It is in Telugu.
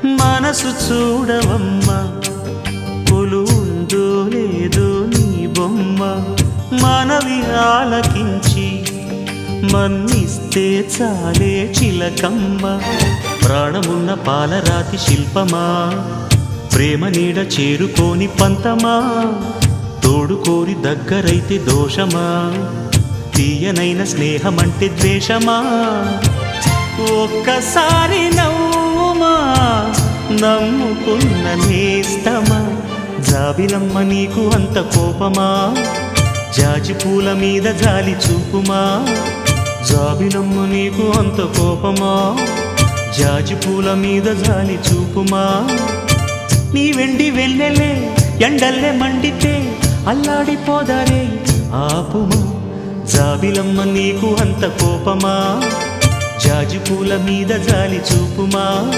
మనసు చూడవమ్మా, కొలువుందో లేదో నీ బొమ్మ. మనవి ఆలకించి మన్నిస్తే చాలే చిలకమ్మ. ప్రాణమున్న పాలరాతి శిల్పమా, ప్రేమ నీడ చేరుకోని పంతమా. తోడుకోరి దగ్గరైతే దోషమా, తీయనైన స్నేహమంటే ద్వేషమా. ఒక్కసారి నవ్వుమా, నమ్ముకున్న నేస్తమా. జాబిలమ్మ నీకు అంత కోపమా, జాజి పూల మీద జాలి చూపుమా. జాబిలమ్మ నీకు అంత కోపమా, జాజి పూల మీద జాలి చూపుమా. నీ వెండి వెళ్ళలే ఎండల్లే మండితే అల్లాడిపోదారే ఆపుమా. జాబిలమ్మ నీకు అంత కోపమా, జాజి పూల మీద జాలి చూపుమా.